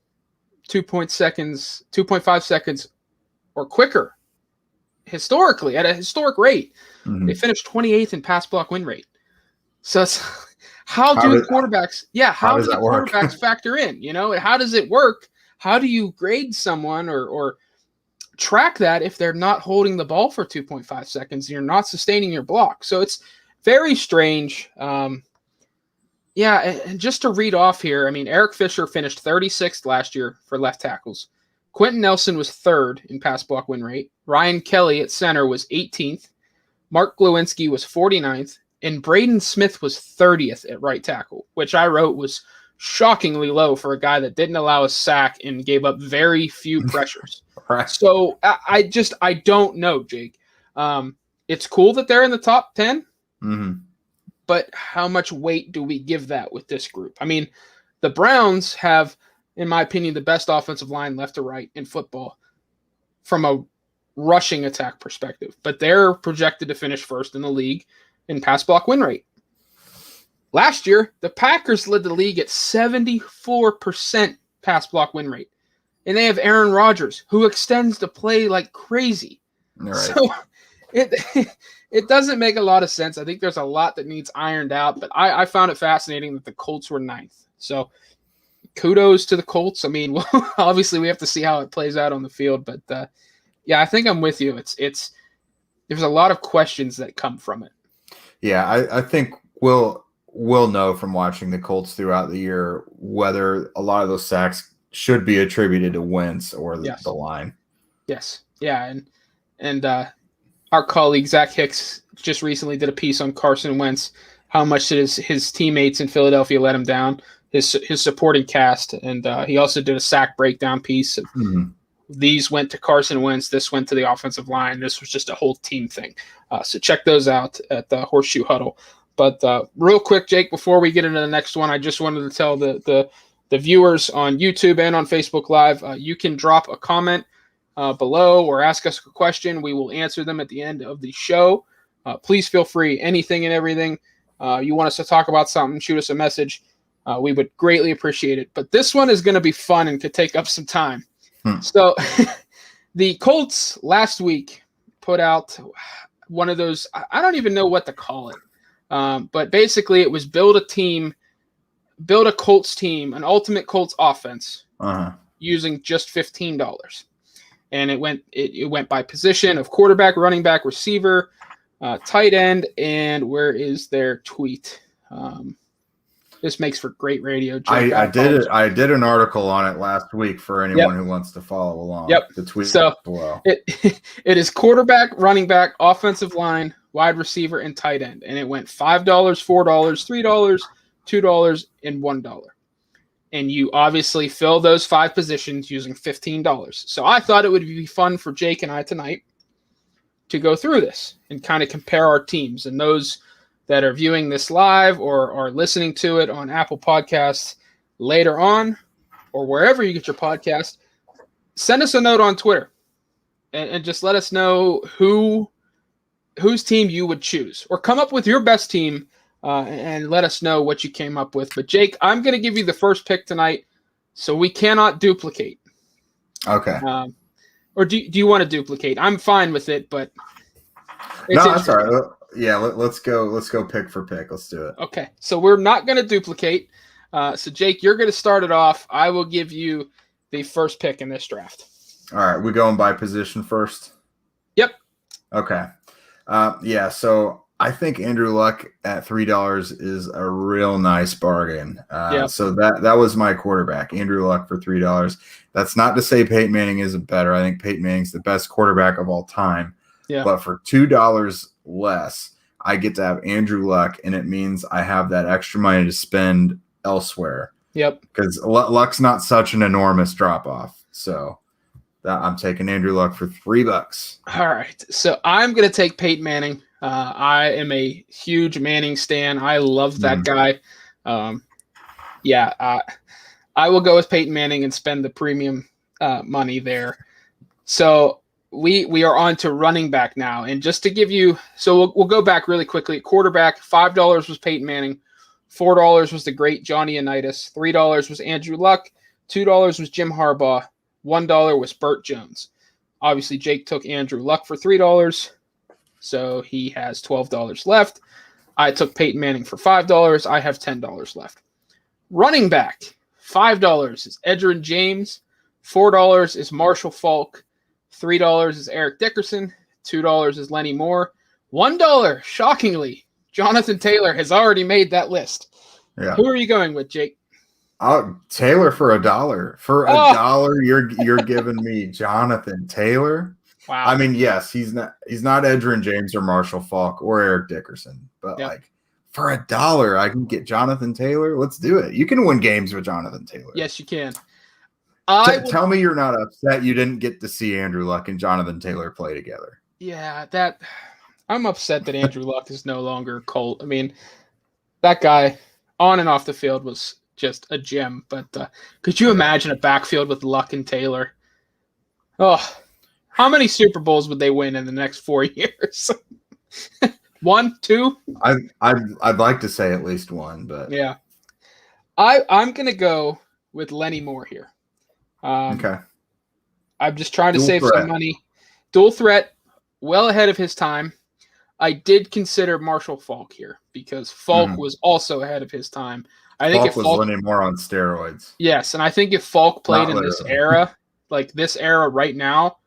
2.5 seconds or quicker, historically, at a historic rate. They finished 28th in pass block win rate. So it's how do quarterbacks factor in? How does it work? How do you grade someone or track that if they're not holding the ball for 2.5 seconds and you're not sustaining your block? So it's very strange. And just to read off here, I mean, Eric Fisher finished 36th last year for left tackles. Quentin Nelson was 3rd in pass block win rate. Ryan Kelly at center was 18th. Mark Glowinski was 49th. And Braden Smith was 30th at right tackle, which I wrote was shockingly low for a guy that didn't allow a sack and gave up very few pressures. Right. So I don't know, Jake. It's cool that they're in the top 10, but how much weight do we give that with this group? I mean, the Browns have, in my opinion, the best offensive line left to right in football from a rushing attack perspective, but they're projected to finish first in the league in pass block win rate. Last year, the Packers led the league at 74% pass block win rate. And they have Aaron Rodgers, who extends the play like crazy. Right. So it doesn't make a lot of sense. I think there's a lot that needs ironed out, but I found it fascinating that the Colts were 9th. So kudos to the Colts. I mean, well, obviously we have to see how it plays out on the field, but I think I'm with you. It's there's a lot of questions that come from it. Yeah, I think we'll know from watching the Colts throughout the year whether a lot of those sacks should be attributed to Wentz or the line. Yes. Yeah. And our colleague Zach Hicks just recently did a piece on Carson Wentz, how much his teammates in Philadelphia let him down, his supporting cast. And he also did a sack breakdown piece of these went to Carson Wentz, this went to the offensive line. This was just a whole team thing. So check those out at the Horseshoe Huddle. But real quick, Jake, before we get into the next one, I just wanted to tell the viewers on YouTube and on Facebook Live, you can drop a comment below or ask us a question. We will answer them at the end of the show. Please feel free. Anything and everything. You want us to talk about something, shoot us a message. We would greatly appreciate it. But this one is going to be fun and could take up some time. So the Colts last week put out one of those, I don't even know what to call it. But basically it was build a Colts team, an ultimate Colts offense using just $15. And it went by position of quarterback, running back, receiver, tight end, and where is their tweet? This makes for great radio. I did an article on it last week for anyone who wants to follow along. Yep. The tweet below. It is quarterback, running back, offensive line, wide receiver, and tight end. And it went $5, $4, $3, $2, and $1. And you obviously fill those 5 positions using $15. So I thought it would be fun for Jake and I tonight to go through this and kind of compare our teams. And those that are viewing this live or are listening to it on Apple Podcasts later on or wherever you get your podcast, send us a note on Twitter and just let us know whose team you would choose, or come up with your best team and let us know what you came up with. But Jake, I'm going to give you the first pick tonight, so we cannot duplicate. Okay. Or do you want to duplicate? I'm fine with it, but no, that's all right. Yeah, let's go pick for pick. Let's do it. Okay, so we're not going to duplicate. So Jake, you're going to start it off. I will give you the first pick in this draft. All right, we going by position first? Yep. Okay. So I think Andrew Luck at $3 is a real nice bargain. So that was my quarterback, Andrew Luck, for $3. That's not to say Peyton Manning isn't better. I think Peyton Manning's the best quarterback of all time. Yeah. But for $2 less, I get to have Andrew Luck, and it means I have that extra money to spend elsewhere. Yep. Because Luck's not such an enormous drop-off. So I'm taking Andrew Luck for $3. All right. So I'm going to take Peyton Manning. I am a huge Manning stan. I love that guy. I will go with Peyton Manning and spend the premium money there. So we are on to running back now. And just to give you, so we'll go back really quickly. At quarterback, $5 was Peyton Manning. $4 was the great Johnny Unitas. $3 was Andrew Luck. $2 was Jim Harbaugh. $1 was Burt Jones. Obviously, Jake took Andrew Luck for $3, so he has $12 left. I took Peyton Manning for $5. I have $10 left. Running back, $5 is Edgerrin James. $4 is Marshall Faulk. $3 is Eric Dickerson. $2 is Lenny Moore. $1, shockingly, Jonathan Taylor has already made that list. Yeah. Who are you going with, Jake? Taylor for $1. For $1, you're giving me Jonathan Taylor. Wow. I mean, yes, he's not Edgerrin James or Marshall Faulk or Eric Dickerson, but like for $1, I can get Jonathan Taylor. Let's do it. You can win games with Jonathan Taylor. Yes, you can. Tell me you're not upset you didn't get to see Andrew Luck and Jonathan Taylor play together. Yeah, I'm upset that Andrew Luck is no longer Colt. I mean, that guy on and off the field was just a gem. But could you imagine a backfield with Luck and Taylor? Oh, how many Super Bowls would they win in the next 4 years? 1, 2? I'd like to say at least one, but yeah. I'm gonna go with Lenny Moore here. Okay. I'm just trying to save some money. Dual threat, well ahead of his time. I did consider Marshall Faulk here because Faulk was also ahead of his time. I think Faulk was Lenny Moore on steroids. Yes, and I think if Faulk played in this era, like this era right now,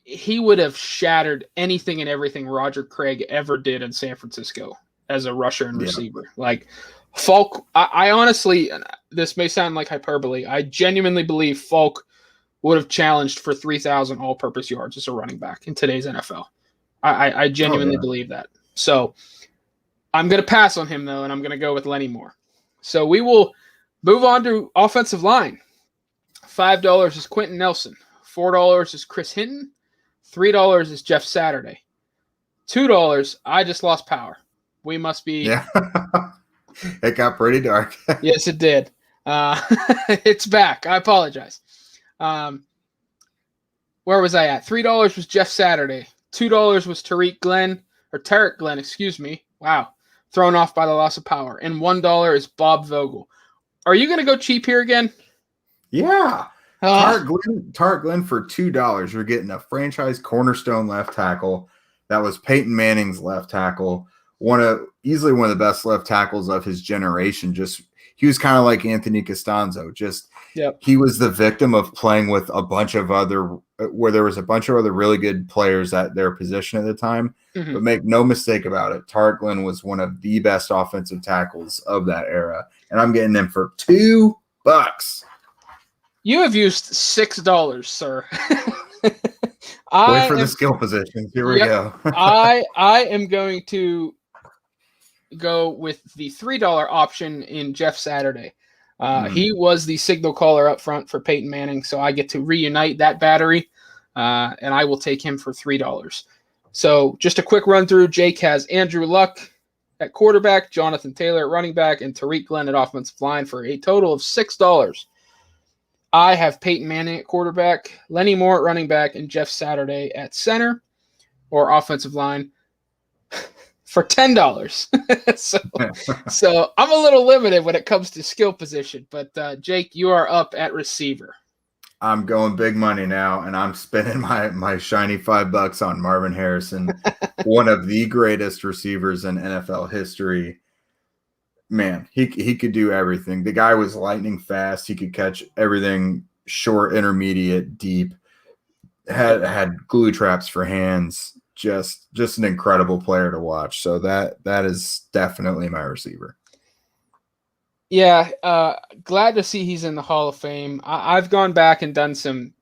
he would have shattered anything and everything Roger Craig ever did in San Francisco as a rusher and receiver. Like Faulk, I honestly, this may sound like hyperbole, I genuinely believe Faulk would have challenged for 3,000 all-purpose yards as a running back in today's NFL. I genuinely believe that. So I'm going to pass on him, though, and I'm going to go with Lenny Moore. So we will move on to offensive line. $5 is Quentin Nelson. $4 is Chris Hinton. $3 is Jeff Saturday. $2, I just lost power. We must be... Yeah. It got pretty dark. Yes, it did. It's back. I apologize. Where was I at? $3 was Jeff Saturday. $2 was Tarek Glenn, excuse me. Wow. Thrown off by the loss of power. And $1 is Bob Vogel. Are you going to go cheap here again? Yeah. Tarek Glenn for $2. You're getting a franchise cornerstone left tackle. That was Peyton Manning's left tackle. Easily one of the best left tackles of his generation. He was kind of like Anthony Costanzo. He was the victim of playing with where there was a bunch of other really good players at their position at the time. Mm-hmm. But make no mistake about it, Tarek Glenn was one of the best offensive tackles of that era. And I'm getting him for $2. You have used $6, sir. Wait for the skill positions. Here we go. I am going to go with the $3 option in Jeff Saturday. He was the signal caller up front for Peyton Manning, so I get to reunite that battery, and I will take him for $3. So just a quick run through. Jake has Andrew Luck at quarterback, Jonathan Taylor at running back, and Tarek Glenn at offensive line for a total of $6. I have Peyton Manning at quarterback, Lenny Moore at running back, and Jeff Saturday at center or offensive line for $10. so I'm a little limited when it comes to skill position, but Jake, you are up at receiver. I'm going big money now, and I'm spending my shiny $5 on Marvin Harrison, one of the greatest receivers in NFL history. Man, he could do everything. The guy was lightning fast. He could catch everything short, intermediate, deep. Had glue traps for hands. Just an incredible player to watch. So that is definitely my receiver. Yeah, glad to see he's in the Hall of Fame. I've gone back and done some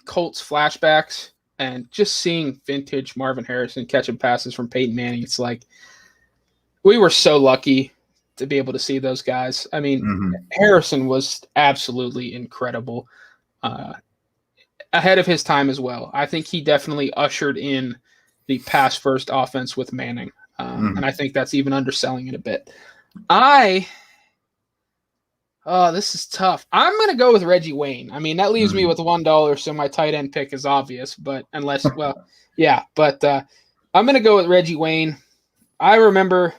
Colts flashbacks, and just seeing vintage Marvin Harrison catching passes from Peyton Manning, it's like we were so lucky to be able to see those guys. I mean, Harrison was absolutely incredible, ahead of his time as well. I think he definitely ushered in the pass-first offense with Manning, and I think that's even underselling it a bit. Oh, this is tough. I'm going to go with Reggie Wayne. I mean, that leaves me with $1, so my tight end pick is obvious, but unless, well, yeah, but I'm going to go with Reggie Wayne. I remember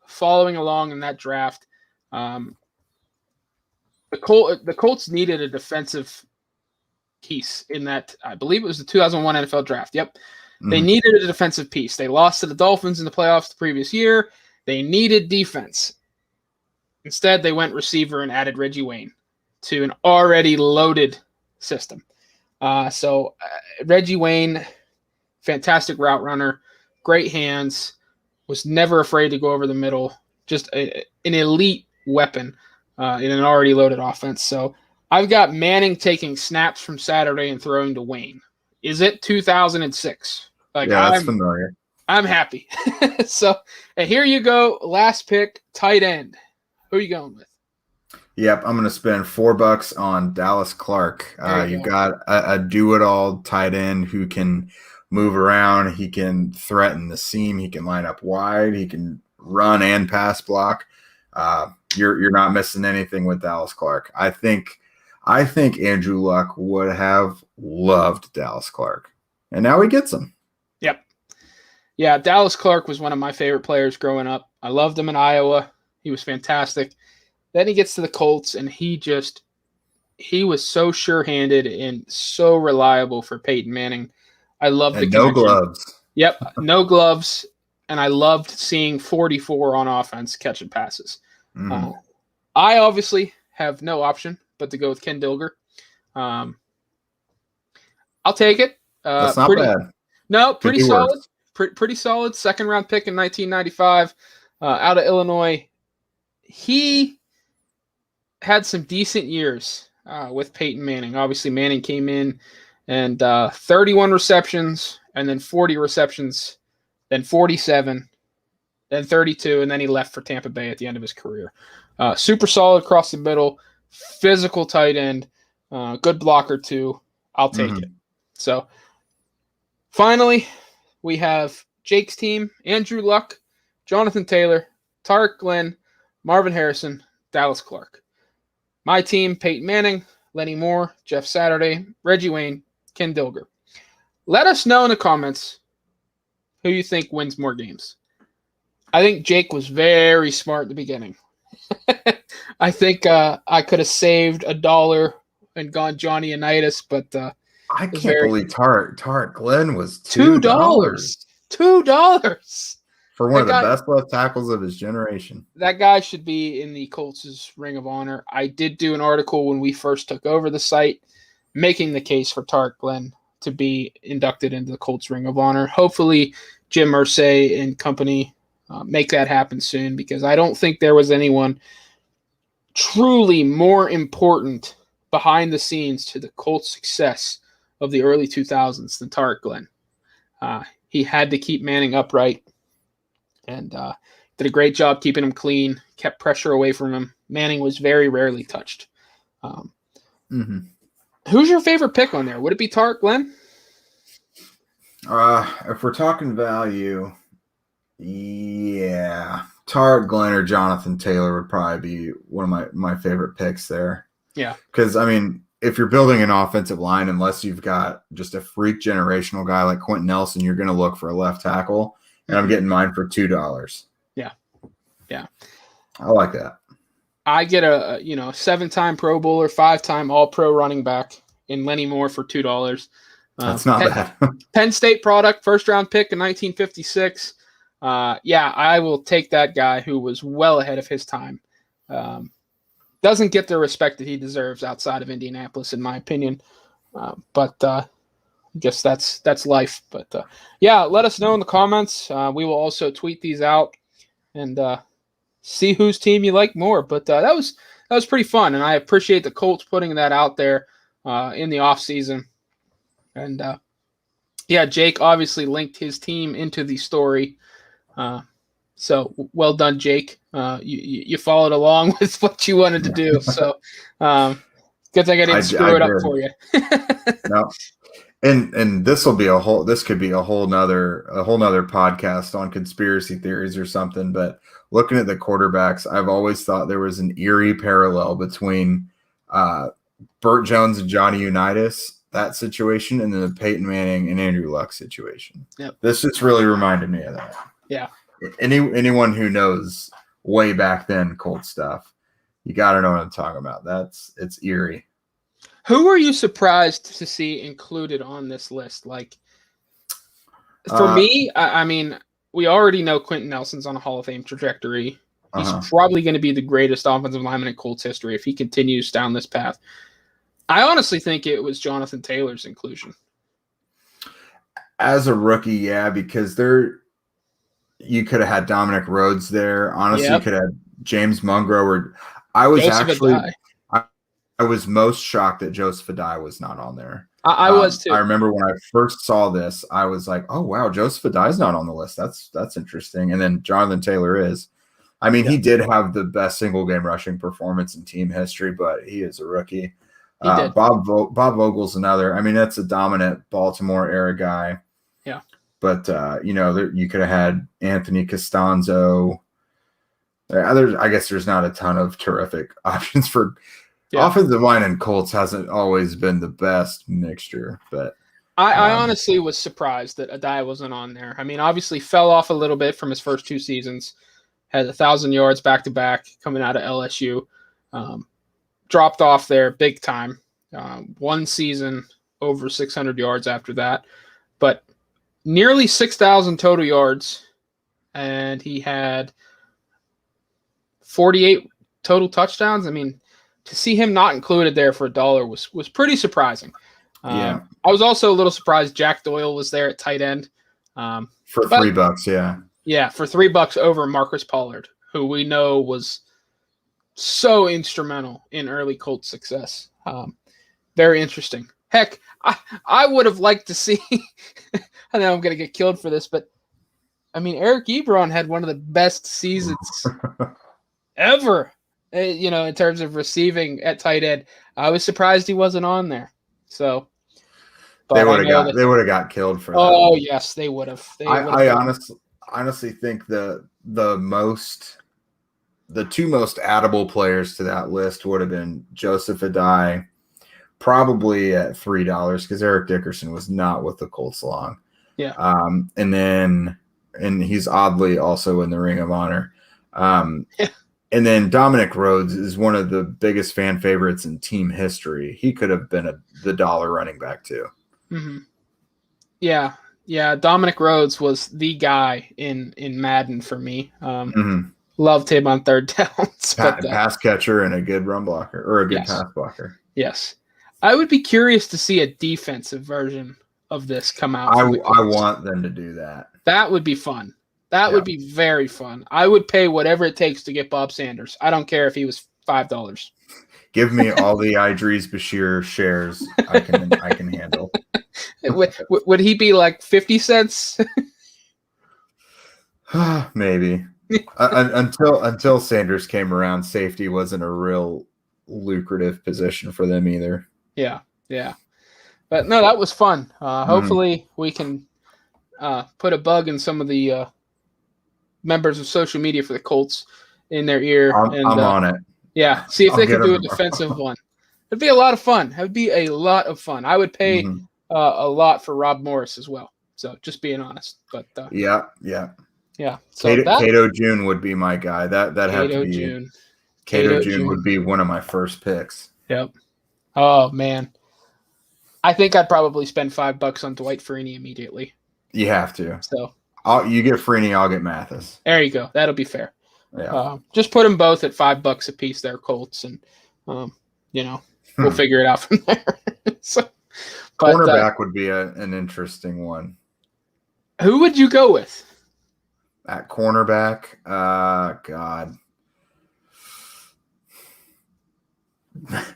following along in that draft. The Colts needed a defensive piece in that, I believe it was the 2001 NFL draft. Yep. They needed a defensive piece. They lost to the Dolphins in the playoffs the previous year. They needed defense. Instead, they went receiver and added Reggie Wayne to an already loaded system. So Reggie Wayne, fantastic route runner, great hands, was never afraid to go over the middle, just an elite weapon in an already loaded offense. So I've got Manning taking snaps from Saturday and throwing to Wayne. Is it 2006? Like, yeah, that's familiar. I'm happy. So, and here you go. Last pick, tight end. Who are you going with? Yep, I'm going to spend $4 on Dallas Clark. You've got a do-it-all tight end who can move around. He can threaten the seam. He can line up wide. He can run and pass block. You're not missing anything with Dallas Clark. I think Andrew Luck would have loved Dallas Clark, and now he gets him. Yep. Yeah, Dallas Clark was one of my favorite players growing up. I loved him in Iowa. He was fantastic. Then he gets to the Colts, and he was so sure-handed and so reliable for Peyton Manning. I loved the connection. No gloves. Yep, no gloves, and I loved seeing 44 on offense catching passes. I obviously have no option but to go with Ken Dilger. I'll take it. That's not bad. No, pretty solid. Pretty solid second-round pick in 1995 out of Illinois. He had some decent years with Peyton Manning. Obviously, Manning came in and 31 receptions, and then 40 receptions, then 47, then 32, and then he left for Tampa Bay at the end of his career. Super solid across the middle, physical tight end, good blocker too. I'll take it. So, finally, we have Jake's team: Andrew Luck, Jonathan Taylor, Tarek Glenn, Marvin Harrison, Dallas Clark. My team: Peyton Manning, Lenny Moore, Jeff Saturday, Reggie Wayne, Ken Dilger. Let us know in the comments who you think wins more games. I think Jake was very smart at the beginning. I think I could have saved $1 and gone Johnny Unitas, but I can't believe Tarek Glenn was $2. $2 for one of the best left tackles of his generation. That guy should be in the Colts' Ring of Honor. I did do an article when we first took over the site making the case for Tarek Glenn to be inducted into the Colts Ring of Honor. Hopefully Jim Irsay and company make that happen soon, because I don't think there was anyone truly more important behind the scenes to the Colts' success of the early 2000s than Tarek Glenn. He had to keep Manning upright and did a great job keeping him clean, kept pressure away from him. Manning was very rarely touched. Who's your favorite pick on there? Would it be Tarek Glenn? If we're talking value, yeah. Tarek Glenn or Jonathan Taylor would probably be one of my favorite picks there. Yeah. Because, I mean, if you're building an offensive line, unless you've got just a freak generational guy like Quentin Nelson, you're going to look for a left tackle. And I'm getting mine for $2. Yeah. Yeah. I like that. I get a 7-time Pro Bowler, 5-time All-Pro running back in Lenny Moore for $2. That's not bad. Penn State product, first-round pick in 1956. I will take that guy who was well ahead of his time. Doesn't get the respect that he deserves outside of Indianapolis, in my opinion. But I guess that's life. But let us know in the comments. We will also tweet these out and see whose team you like more. But that was pretty fun, and I appreciate the Colts putting that out there in the off season. And Jake obviously linked his team into the story. So well done, Jake. You followed along with what you wanted to do. So good thing I didn't screw it up for you. No. And this could be a whole nother podcast on conspiracy theories or something. But looking at the quarterbacks, I've always thought there was an eerie parallel between Burt Jones and Johnny Unitas, that situation, and then the Peyton Manning and Andrew Luck situation. Yep. This just really reminded me of that. Yeah. Anyone who knows way back then Colts stuff, you got to know what I'm talking about. It's eerie. Who are you surprised to see included on this list? Like, for me, I mean, we already know Quentin Nelson's on a Hall of Fame trajectory. He's probably going to be the greatest offensive lineman in Colts history if he continues down this path. I honestly think it was Jonathan Taylor's inclusion. As a rookie, yeah, because you could have had Dominic Rhodes there. Honestly, you could have James Mungro. Or I was I was most shocked that Joseph Adai was not on there. I was too. I remember when I first saw this, I was like, "Oh wow, Joseph Adai's not on the list. That's interesting." And then Jonathan Taylor is. I mean, he did have the best single game rushing performance in team history, but he is a rookie. Bob Vogel's another. I mean, that's a dominant Baltimore era guy. Yeah. But you could have had Anthony Costanzo. I guess there's not a ton of terrific options for offensive line, and Colts hasn't always been the best mixture. But I honestly was surprised that Adai wasn't on there. I mean, obviously fell off a little bit from his first 2 seasons. Had 1,000 yards back to back coming out of LSU. Dropped off there big time. 1 season over 600 yards after that, but nearly 6,000 total yards, and he had 48 total touchdowns. I mean, to see him not included there for $1 was pretty surprising. I was also a little surprised Jack Doyle was there at tight end. For $3, yeah. Yeah, for $3 over Marcus Pollard, who we know was so instrumental in early Colts success. Very interesting. Heck, I would have liked to see I know I'm going to get killed for this, but I mean, Eric Ebron had one of the best seasons ever, in terms of receiving at tight end. I was surprised he wasn't on there. So they would have got killed for that. Oh, yes, they would have. I honestly think the 2 most addable players to that list would have been Joseph Adai, probably at $3, because Eric Dickerson was not with the Colts long. Yeah. And he's oddly also in the Ring of Honor. And then Dominic Rhodes is one of the biggest fan favorites in team history. He could have been the dollar running back too. Mm-hmm. Yeah. Yeah. Dominic Rhodes was the guy in Madden for me. Loved him on third downs. Pass catcher and a good run blocker, or a good pass blocker. Yes. I would be curious to see a defensive version of this come out. I want them to do that. That would be fun. That would be very fun. I would pay whatever it takes to get Bob Sanders. I don't care if he was $5. Give me all the Idris Bashir shares I can handle. Would he be like 50 cents? Maybe. Until Sanders came around, safety wasn't a real lucrative position for them either. Yeah. But no, that was fun. Hopefully we can put a bug in some of the members of social media for the Colts in their ear. I'm on it. Yeah, see if they can do a defensive one. It'd be a lot of fun. It would be a lot of fun. I would pay a lot for Rob Morris as well. So just being honest. But yeah. So Cato June would be my guy. That had to be June. Cato June would be one of my first picks. Yep. Oh man, I think I'd probably spend $5 on Dwight Freeney immediately. You have to. So you get Freeney, I'll get Mathis. There you go. That'll be fair. Yeah. Just put them both at $5 a piece. There, Colts, and we'll figure it out from there. Cornerback would be an interesting one. Who would you go with at cornerback? God,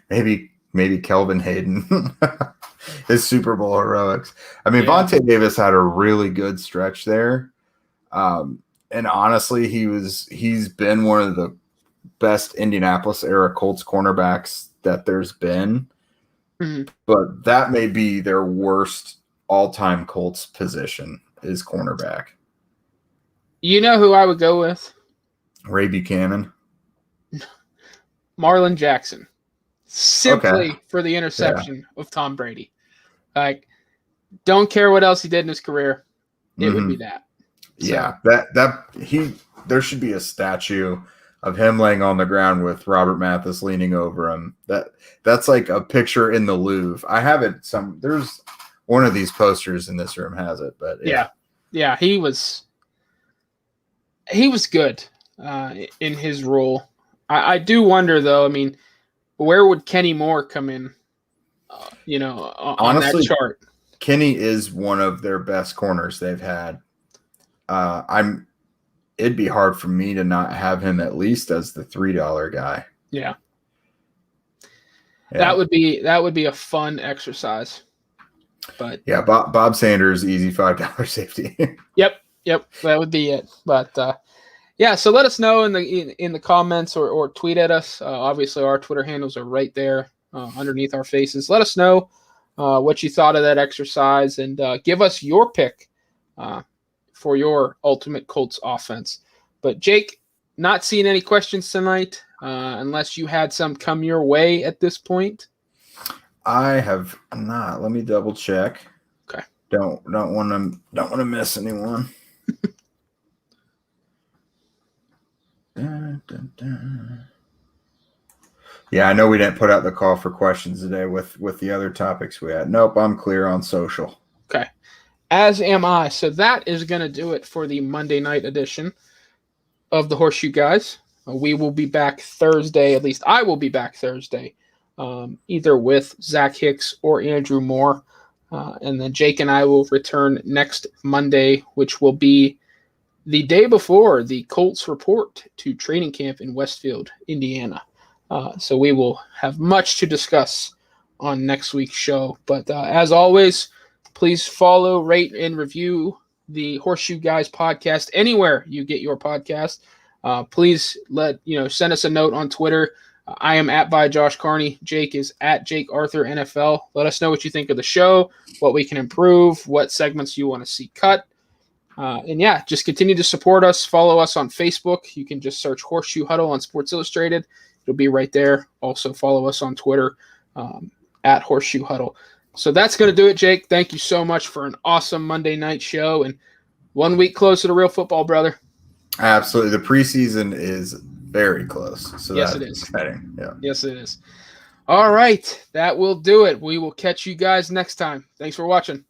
maybe Kelvin Hayden. His Super Bowl heroics. I mean, Vontae Davis had a really good stretch there. And honestly, he's been one of the best Indianapolis era Colts cornerbacks that there's been. Mm-hmm. But that may be their worst all-time Colts position is cornerback. You know who I would go with? Ray Buchanan. Marlon Jackson. Simply Okay. for the interception of Tom Brady. Like, don't care what else he did in his career. It would be that. Yeah, there should be a statue of him laying on the ground with Robert Mathis leaning over him. That's like a picture in the Louvre. I have it there's one of these posters in this room has it, but yeah, he was good in his role. I do wonder though. I mean, where would Kenny Moore come in? On honestly, that chart. Kenny is one of their best corners they've had. It'd be hard for me to not have him at least as the $3 guy. Yeah. That would be a fun exercise. But yeah, Bob Sanders, easy $5 safety. Yep, that would be it. But yeah, so let us know in the comments or tweet at us. Obviously, our Twitter handles are right there underneath our faces. Let us know what you thought of that exercise and give us your pick for your ultimate Colts offense. But Jake, not seeing any questions tonight, unless you had some come your way at this point. I have not. Let me double check. Okay. Don't want to miss anyone. Dun, dun, dun. Yeah, I know we didn't put out the call for questions today with the other topics we had. Nope, I'm clear on social. Okay. As am I. So that is going to do it for the Monday night edition of the Horseshoe Guys. We will be back Thursday. At least I will be back Thursday, either with Zach Hicks or Andrew Moore. And then Jake and I will return next Monday, which will be the day before the Colts report to training camp in Westfield, Indiana. So we will have much to discuss on next week's show. But as always, please follow, rate, and review the Horseshoe Guys podcast anywhere you get your podcast. Please send us a note on Twitter. I am by Josh Carney. Jake is at Jake Arthur NFL. Let us know what you think of the show, what we can improve, what segments you want to see cut. And yeah, just continue to support us. Follow us on Facebook. You can just search Horseshoe Huddle on Sports Illustrated. It'll be right there. Also follow us on Twitter at Horseshoe Huddle. So that's going to do it, Jake. Thank you so much for an awesome Monday night show and 1 week closer to real football, brother. Absolutely. The preseason is very close. So yes, that's it is. exciting. Yeah. Yes, it is. All right. That will do it. We will catch you guys next time. Thanks for watching.